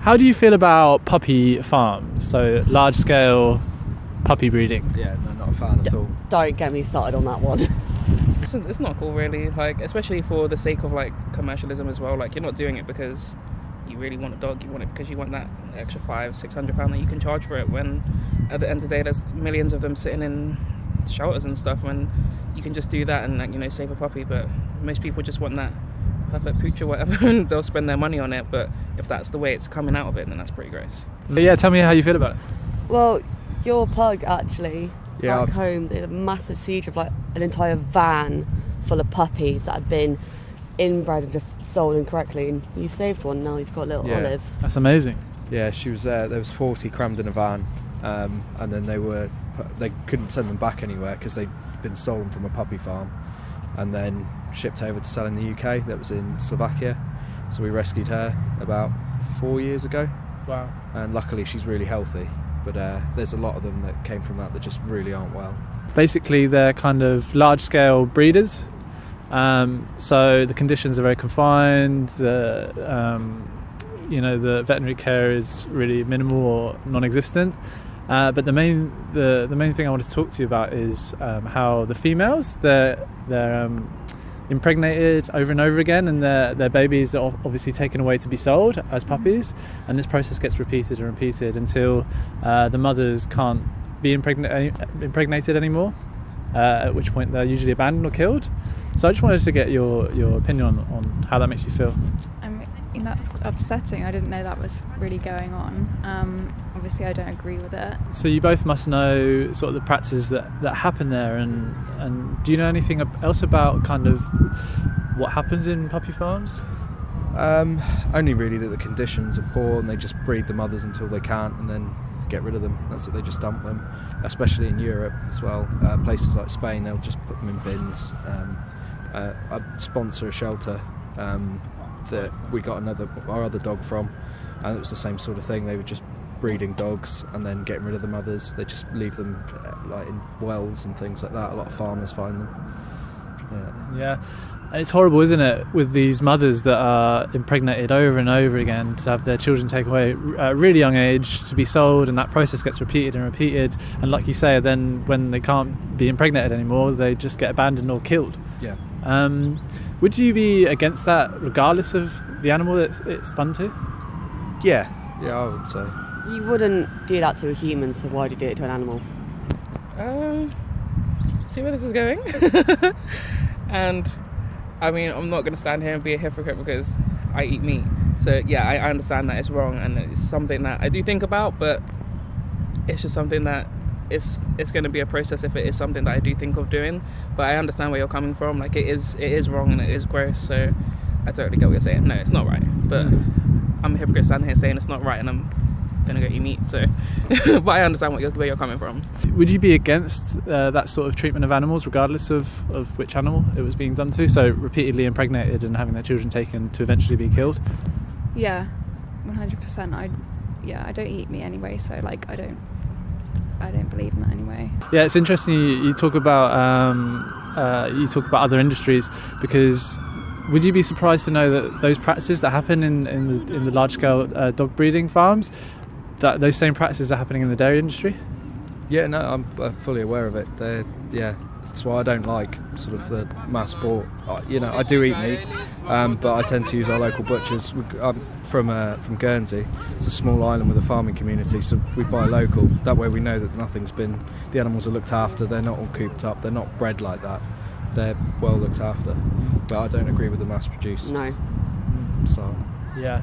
How do you feel about puppy farms? So large-scale puppy breeding? Yeah, no, not a fan at all. Don't get me started on that one. It's not cool, really. Like, especially for the sake of like commercialism as well. Like, you're not doing it because you really want a dog. You want it because you want that extra £500-600 that you can charge for it. When at the end of the day, there's millions of them sitting in shelters and stuff. When you can just do that and, like, you know, save a puppy. But most people just want that perfect pooch or whatever, and they'll spend their money on it. But if that's the way it's coming out of it, then that's pretty gross. But yeah, tell me how you feel about it. Well, your pug actually Yeah, back home did a massive siege of like an entire van full of puppies that had been inbred and just sold incorrectly, and you saved one. Now you've got a little Olive. That's amazing. Yeah, she was there. There was 40 crammed in a van, and then they couldn't send them back anywhere because they'd been stolen from a puppy farm, and then shipped over to sell in the UK. That was in Slovakia. So we rescued her about 4 years ago. Wow. And luckily she's really healthy. But there's a lot of them that came from that just really aren't well. Basically, they're kind of large-scale breeders. So the conditions are very confined. The veterinary care is really minimal or non-existent. But the main thing I wanted to talk to you about is how the females they're impregnated over and over again, and their babies are obviously taken away to be sold as puppies, and this process gets repeated and repeated until the mothers can't be impregnated anymore, at which point they're usually abandoned or killed. So I just wanted to get your opinion on how that makes you feel. I mean, that's upsetting. I didn't know that was really going on. Obviously I don't agree with it. So you both must know sort of the practices that happen there, and do you know anything else about kind of what happens in puppy farms? Only really that the conditions are poor and they just breed the mothers until they can't and then get rid of them. That's it, they just dump them, especially in Europe as well. Places like Spain, they'll just put them in bins. I sponsor a shelter that we got our other dog from, and it was the same sort of thing. They were just breeding dogs and then getting rid of the mothers. They just leave them like in wells and things like that. A lot of farmers find them. Yeah. It's horrible, isn't it, with these mothers that are impregnated over and over again, to have their children taken away at a really young age to be sold, and that process gets repeated and repeated, and like you say, then when they can't be impregnated anymore, they just get abandoned or killed. Yeah. Would you be against that regardless of the animal that it's done to? Yeah, I would say. You wouldn't do that to a human, so why do you do it to an animal? See where this is going? And I mean, I'm not going to stand here and be a hypocrite because I eat meat. So yeah, I understand that it's wrong, and it's something that I do think about, but it's just something that it's going to be a process if it is something that I do think of doing. But I understand where you're coming from. Like, it is wrong and it is gross, so I totally get what you're saying. No, it's not right. But I'm a hypocrite standing here saying it's not right, and I'm going to go eat meat, so but I understand where you're coming from. Would you be against that sort of treatment of animals regardless of which animal it was being done to, so repeatedly impregnated and having their children taken to eventually be killed? Yeah, 100%. I don't eat meat anyway, so like I don't believe in that anyway. Yeah, it's interesting you talk about other industries, because would you be surprised to know that those practices that happen in the large scale dog breeding farms, that those same practices are happening in the dairy industry? Yeah, no, I'm fully aware of it. That's why I don't like sort of the mass sport. I do eat meat, but I tend to use our local butchers. I'm from Guernsey. It's a small island with a farming community, so we buy local. That way we know that the animals are looked after. They're not all cooped up. They're not bred like that. They're well looked after. But I don't agree with the mass produced. No. So. Yeah.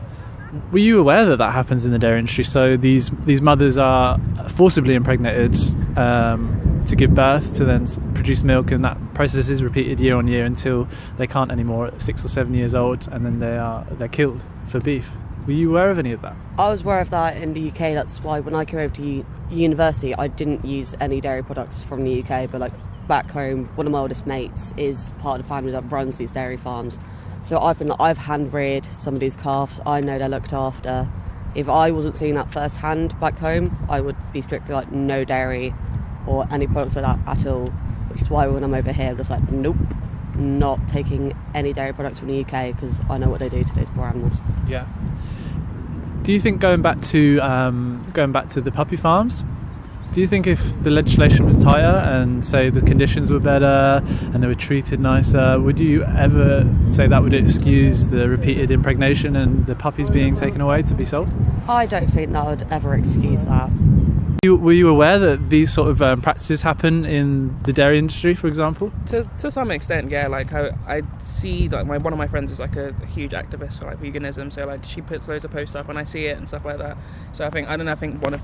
Were you aware that happens in the dairy industry? So these mothers are forcibly impregnated to give birth, to then produce milk, and that process is repeated year on year until they can't anymore at 6 or 7 years old, and then they're killed for beef. Were you aware of any of that? I was aware of that in the UK. That's why when I came over to university, I didn't use any dairy products from the UK. But like back home, one of my oldest mates is part of the family that runs these dairy farms. So I've hand reared some of these calves. I know they're looked after. If I wasn't seeing that firsthand back home, I would be strictly like no dairy or any products like that at all. Which is why when I'm over here, I'm just like, nope, not taking any dairy products from the UK, because I know what they do to those poor animals. Yeah. Do you think going back to the puppy farms? Do you think if the legislation was tighter and say the conditions were better and they were treated nicer, would you ever say that would excuse the repeated impregnation and the puppies being taken away to be sold? I don't think that would ever excuse that. Were you aware that these sort of practices happen in the dairy industry, for example? To some extent, yeah. Like I see, like one of my friends is like a huge activist for like veganism, so like she puts loads of posts up and I see it and stuff like that. So I think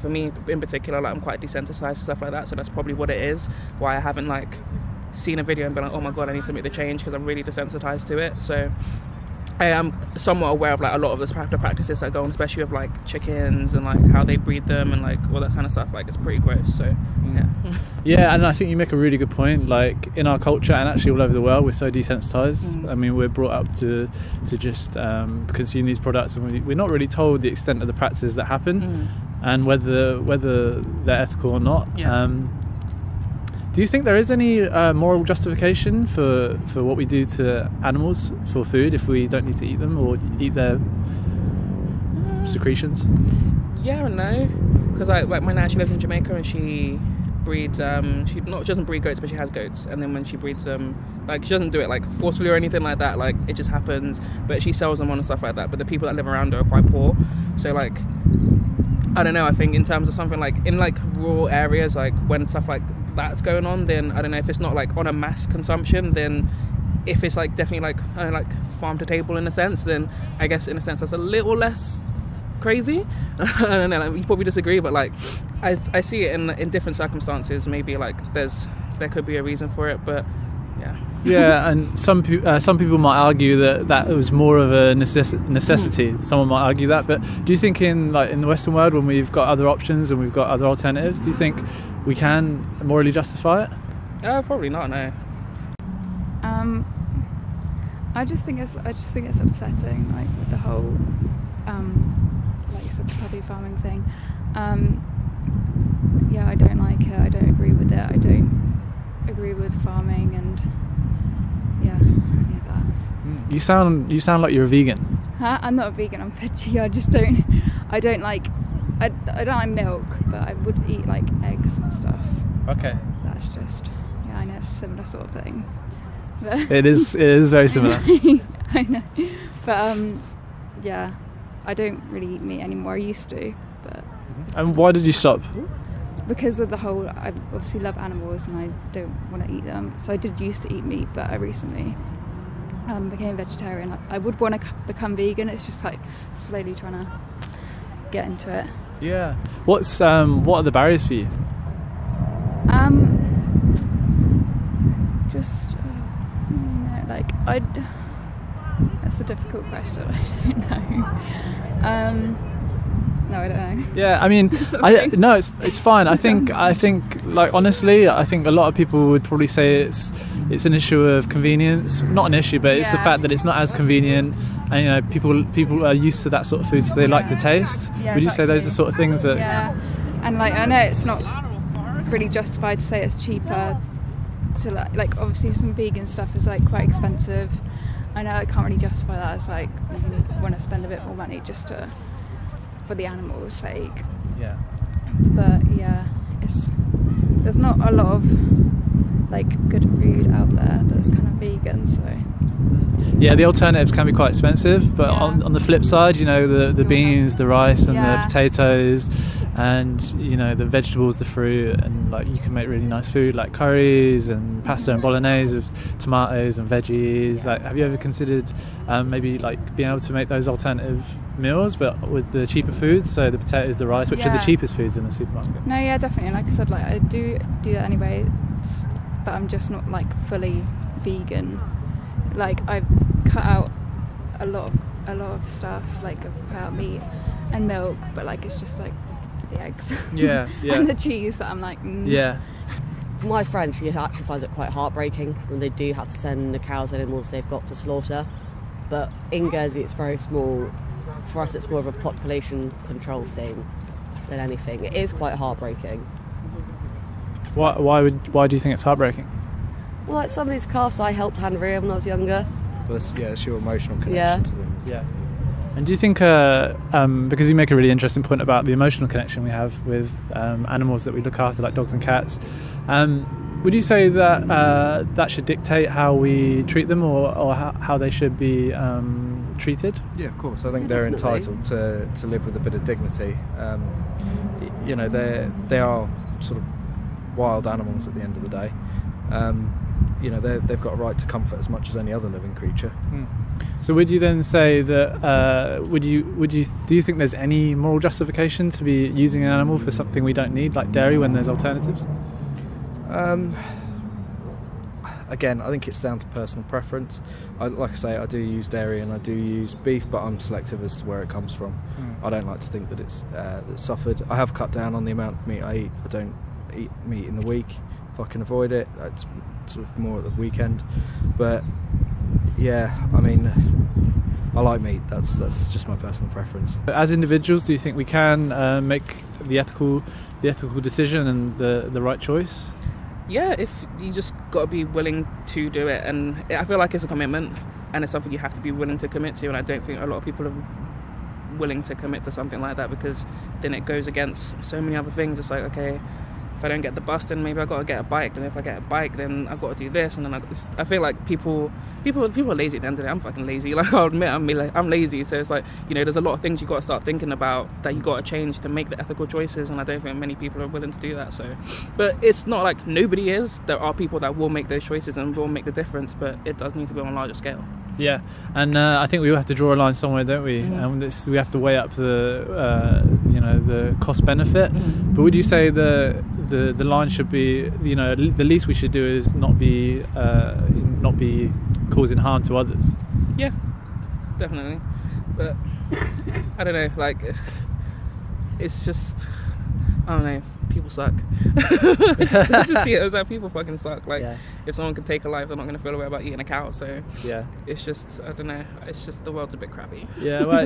for me in particular, like I'm quite desensitized to stuff like that, so that's probably what it is. Why I haven't like seen a video and been like, oh my god, I need to make the change, because I'm really desensitized to it. So I am somewhat aware of like a lot of the practices that go on, especially with like chickens and like how they breed them and like all that kind of stuff. Like it's pretty gross. So yeah. Yeah, and I think you make a really good point. Like in our culture and actually all over the world, we're so desensitized. I mean, we're brought up to just consume these products, and we're not really told the extent of the practices that happen and whether they're ethical or not. Yeah. Do you think there is any moral justification for what we do to animals for food if we don't need to eat them or eat their secretions? Yeah and no, because like my nan, she lives in Jamaica and she breeds she doesn't breed goats, but she has goats, and then when she breeds them, like she doesn't do it like forcefully or anything like that, like it just happens, but she sells them on and stuff like that. But the people that live around her are quite poor, so like I don't know, I think in terms of something like in like rural areas, like when stuff like that's going on, then I don't know, if it's not like on a mass consumption, then if it's like definitely like I don't know, like farm to table in a sense, then I guess in a sense that's a little less crazy. I don't know, like you probably disagree, but like I see it in different circumstances. Maybe like there could be a reason for it, but yeah, and some people might argue that it was more of a necessity. Someone might argue that, but do you think in the Western world, when we've got other options and we've got other alternatives, do you think we can morally justify it? Probably not. No. I just think it's upsetting, like with the whole, like you said, the puppy farming thing. Yeah, I don't like it. I don't agree with it. I don't agree with farming and any of that. You sound like you're a vegan. Huh? I'm not a vegan. I'm veggie. I don't like milk, but I would eat like eggs and stuff. Okay. That's just I know it's a similar sort of thing. But It is very similar. I know, but yeah, I don't really eat meat anymore. I used to, but. And why did you stop? Because of the whole, I obviously love animals and I don't want to eat them. So I did used to eat meat, but I recently became vegetarian. I would want to become vegan. It's just like slowly trying to get into it. Yeah. What are the barriers for you? Just that's a difficult question. I don't know. No, I don't know. Yeah, I mean, it's fine. I think like honestly, I think a lot of people would probably say it's an issue of convenience. Not an issue, but it's the fact that it's not as convenient, and people are used to that sort of food, so they like the taste. Yeah, would you say those are sort of things that? Yeah, and like I know it's not really justified to say it's cheaper. So like obviously some vegan stuff is like quite expensive. I know I can't really justify that. It's like you want to spend a bit more money just for the animals' sake. Yeah. But yeah, there's not a lot of like good food out there that's kind of vegan, so. Yeah, the alternatives can be quite expensive, but on the flip side, the beans, the rice, and the potatoes, and the vegetables, the fruit, and like you can make really nice food like curries and pasta and bolognese with tomatoes and veggies. Like, have you ever considered maybe like being able to make those alternative meals, but with the cheaper foods? So the potatoes, the rice, which are the cheapest foods in the supermarket. No, yeah, definitely. Like I said, like I do that anyway, but I'm just not like fully vegan. Like I've cut out a lot of stuff, like I've cut out meat and milk, but like it's just like the eggs and the cheese that I'm like My friend, she actually finds it quite heartbreaking when they do have to send the cows and animals they've got to slaughter, but in Guernsey it's very small. For us it's more of a population control thing than anything. It is quite heartbreaking. Why do you think it's heartbreaking? Well, like some of these calves I helped hand rear when I was younger. But it's your emotional connection to them. Yeah. And do you think, because you make a really interesting point about the emotional connection we have with animals that we look after, like dogs and cats, would you say that that should dictate how we treat them, or how they should be treated? Yeah, of course. I think they're entitled to live with a bit of dignity. You know, they are sort of wild animals at the end of the day. You know, they've got a right to comfort as much as any other living creature. So would you then say that do you think there's any moral justification to be using an animal for something we don't need, like dairy, when there's alternatives? Again, I think it's down to personal preference. Like I say, I do use dairy and I do use beef, but I'm selective as to where it comes from. I don't like to think that it's suffered. I have cut down on the amount of meat I eat. I don't eat meat in the week if I can avoid it. It's sort of more at the weekend. But yeah, I mean, I like meat. That's just my personal preference. As individuals, do you think we can make the ethical decision and the right choice? Yeah, if you just got to be willing to do it, and I feel like it's a commitment, and it's something you have to be willing to commit to, and I don't think a lot of people are willing to commit to something like that, because then it goes against so many other things. It's like, okay, if I don't get the bus, then maybe I've got to get a bike, and if I get a bike, then I've got to do this, and then I feel like people are lazy at the end of the day. I'm fucking lazy, like, I'll admit I'm lazy, so it's like, you know, there's a lot of things you got to start thinking about that you got to change to make the ethical choices, and I don't think many people are willing to do that. So, but it's not like nobody is. There are people that will make those choices and will make the difference, but it does need to be on a larger scale. Yeah, and I think we all have to draw a line somewhere, don't we? And we have to weigh up the cost benefit. But would you say the line should be, you know, the least we should do is not be causing harm to others? Yeah, definitely. But I don't know, like, it's just, I don't know, people suck. I just see it as that people fucking suck. Like, if someone can take a life, they're not going to feel a way about eating a cow. So yeah, it's just, I don't know, it's just, the world's a bit crappy. Yeah, well,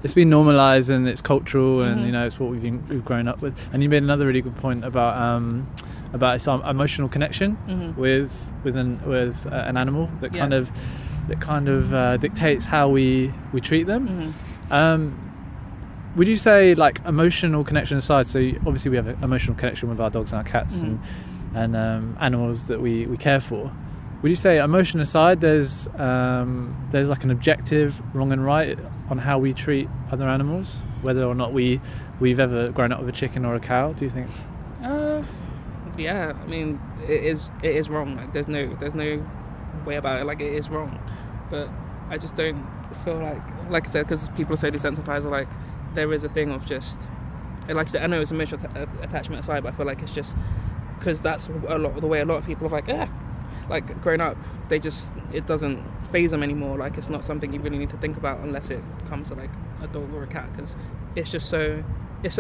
it's been normalised, and it's cultural, and you know, it's what we've grown up with. And you made another really good point about its emotional connection with an animal that kind of dictates how we treat them. Would you say, like, emotional connection aside, so obviously we have an emotional connection with our dogs and our cats and animals that we care for, would you say, emotion aside, there's like an objective wrong and right on how we treat other animals, whether or not we've ever grown up with a chicken or a cow? Do you think? Yeah, I mean, it is wrong. Like, there's no way about it. Like, it is wrong, but I just don't feel like I said, because people are so desensitized, like, there is a thing of just, like I said, I know it's emotional attachment aside, but I feel like it's just because that's a lot of the way a lot of people are like growing up, it doesn't faze them anymore. Like, it's not something you really need to think about unless it comes to like a dog or a cat, because it's so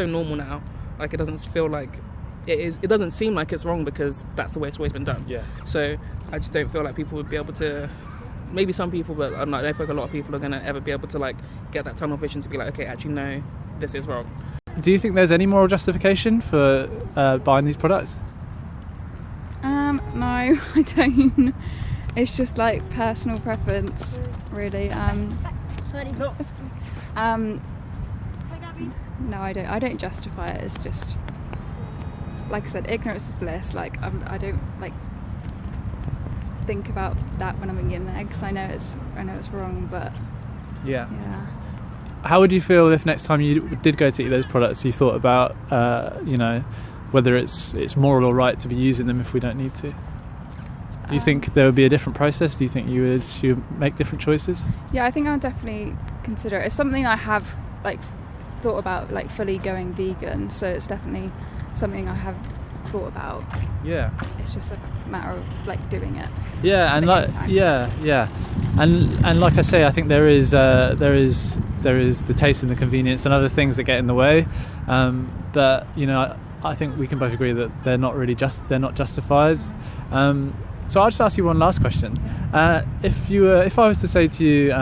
normal now. Like, it doesn't feel like it doesn't seem like it's wrong because that's the way it's always been done. Yeah. So I just don't feel like people would be able to. Maybe some people, but I don't think a lot of people are going to ever be able to, like, get that tunnel vision to be like, okay, actually, no, this is wrong. Do you think there's any moral justification for buying these products? No, I don't. It's just, like, personal preference, really. No, I don't. I don't justify it. It's just, like I said, ignorance is bliss. Like, I don't, like, think about that when I'm eating eggs. I know it's wrong, but yeah. How would you feel if next time you did go to eat those products, you thought about you know, whether it's moral or right to be using them if we don't need to? Do you think there would be a different process? Do you think you would make different choices? Yeah, I think I'll definitely consider it. It's something I have, like, thought about, like, fully going vegan, so it's definitely something I have thought about. Yeah, it's just a matter of, like, doing it. Yeah, and like and like I say, I think there is the taste and the convenience and other things that get in the way, but you know, I think we can both agree that they're not justified. So I'll just ask you one last question. If I was to say to you,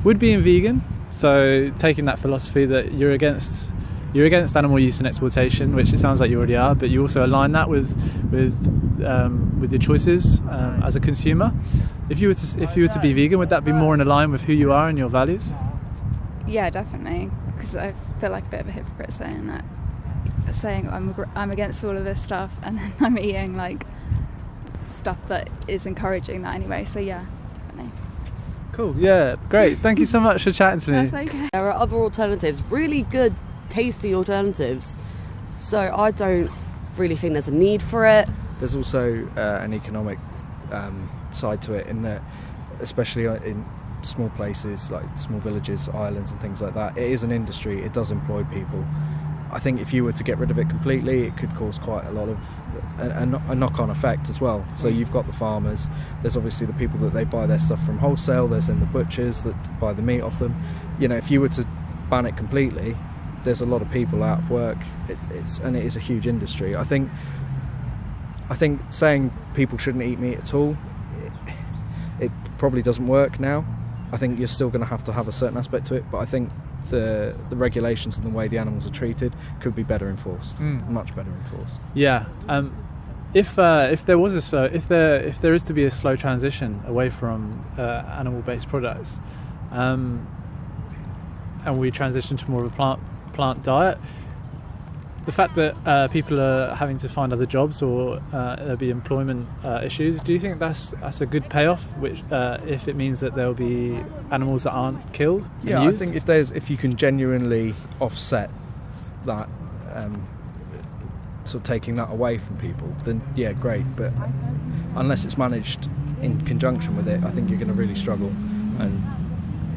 would being vegan, so taking that philosophy that you're against you're against animal use and exploitation, which it sounds like you already are, but you also align that with your choices as a consumer. If you were to be vegan, would that be more in line with who you are and your values? Yeah, definitely. Because I feel like a bit of a hypocrite saying I'm against all of this stuff, and then I'm eating like stuff that is encouraging that anyway. So yeah, definitely. Cool. Yeah, great. Thank you so much for chatting to me. That's okay. There are other alternatives, really good, tasty alternatives. So I don't really think there's a need for it. There's also an economic side to it, in that, especially in small places like small villages, islands and things like that, it is an industry, it does employ people. I think if you were to get rid of it completely, it could cause quite a lot of a knock-on effect as well. So you've got the farmers, there's obviously the people that they buy their stuff from wholesale, there's then the butchers that buy the meat off them. You know, if you were to ban it completely, there's a lot of people out of work. It is a huge industry. I think saying people shouldn't eat meat at all, it probably doesn't work now. I think you're still going to have a certain aspect to it, but I think the regulations and the way the animals are treated could be better enforced, much better enforced. Yeah. If there is to be a slow transition away from animal-based products, and we transition to more of a plant diet, the fact that people are having to find other jobs, or there'll be employment issues, do you think that's a good payoff? Which, if it means that there'll be animals that aren't killed? Yeah, I think if you can genuinely offset that, sort of taking that away from people, then yeah, great. But unless it's managed in conjunction with it, I think you're going to really struggle. And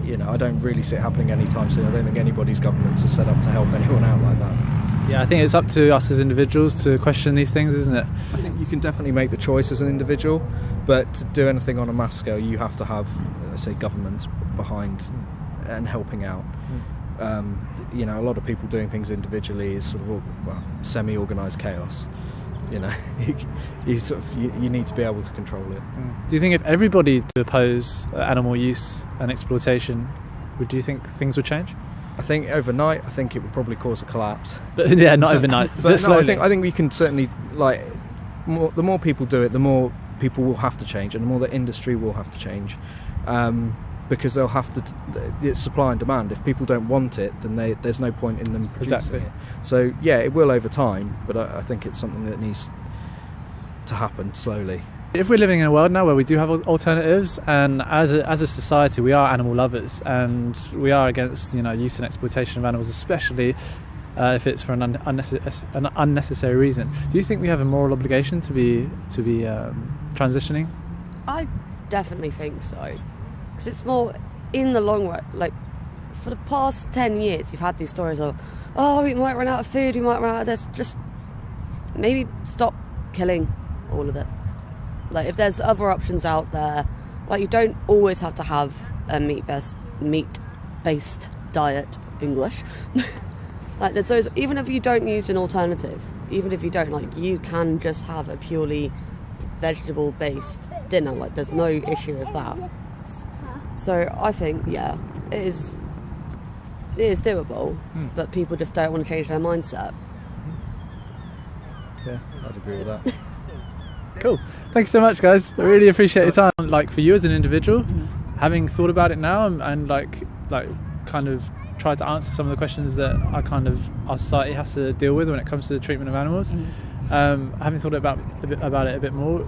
you know, I don't really see it happening anytime soon. I don't think anybody's governments are set up to help anyone out like that. Yeah, I think it's up to us as individuals to question these things, isn't it? I think you can definitely make the choice as an individual, but to do anything on a mass scale, you have to have, say, governments behind and helping out. You know, a lot of people doing things individually is sort of semi-organised chaos. You know, you need to be able to control it. Do you think if everybody to oppose animal use and exploitation, do you think things would change? I think overnight, I think it would probably cause a collapse. But yeah, not overnight. But slowly. I think we can certainly, like, the more people do it, the more people will have to change, and the more the industry will have to change, because they'll have to. It's supply and demand. If people don't want it, then there's no point in them producing it. So yeah, it will over time, but I think it's something that needs to happen slowly. If we're living in a world now where we do have alternatives, and as a society we are animal lovers, and we are against use and exploitation of animals, especially if it's for an unnecessary reason, do you think we have a moral obligation to be transitioning? I definitely think so, because it's more in the long run. Like, for the past 10 years you've had these stories of, oh, we might run out of food, we might run out of this. Just maybe stop killing all of it. Like, if there's other options out there, like, you don't always have to have a meat-based diet. English. Like, there's those. Even if you don't use an alternative, even if you don't, like, you can just have a purely vegetable-based dinner. Like, there's no issue with that. So I think, yeah, it is doable, but people just don't want to change their mindset. Yeah, I'd agree with that. Cool. Thanks so much, guys. I really appreciate your time. Like, for you as an individual, having thought about it now and like kind of tried to answer some of the questions that our society has to deal with when it comes to the treatment of animals, having thought about it a bit more,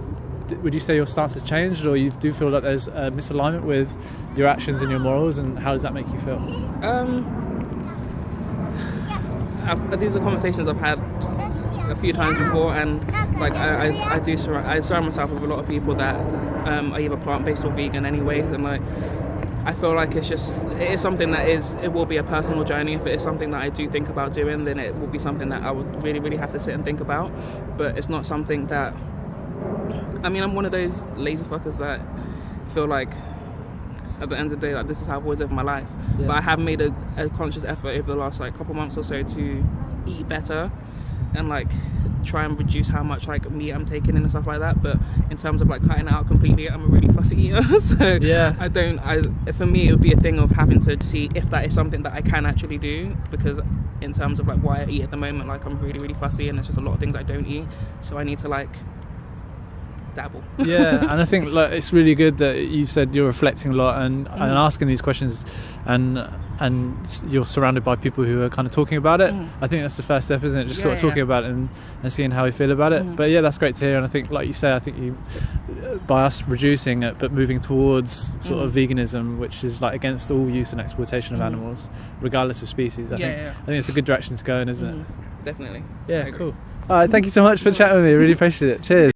would you say your stance has changed, or you do feel like there's a misalignment with your actions and your morals, and how does that make you feel? These are conversations I've had a few times before, and like I surround myself with a lot of people that are either plant-based or vegan anyways, and like I feel like it is something that it will be a personal journey. If it is something that I do think about doing, then it will be something that I would really, really have to sit and think about. But it's not something that, I mean, I'm one of those lazy fuckers that feel like at the end of the day, like, this is how I've always lived my life. But I have made a conscious effort over the last couple months or so to eat better, and like try and reduce how much like meat I'm taking in and stuff like that. But in terms of like cutting it out completely, I'm a really fussy eater. So Yeah. For me it would be a thing of having to see if that is something that I can actually do, because in terms of like what I eat at the moment, like I'm really, really fussy, and there's just a lot of things I don't eat, so I need to like dabble. Yeah, and I think like it's really good that you said you're reflecting a lot and asking these questions, and you're surrounded by people who are kind of talking about it. I think that's the first step, isn't it? Just sort of talking about it and seeing how you feel about it. But yeah, that's great to hear. And I think, like you say, I think you, by us reducing it but moving towards sort of veganism, which is like against all use and exploitation of animals, regardless of species, I think it's a good direction to go in, isn't it? Definitely. Yeah, cool. All right, thank you so much for chatting with me. I really appreciate it. Cheers.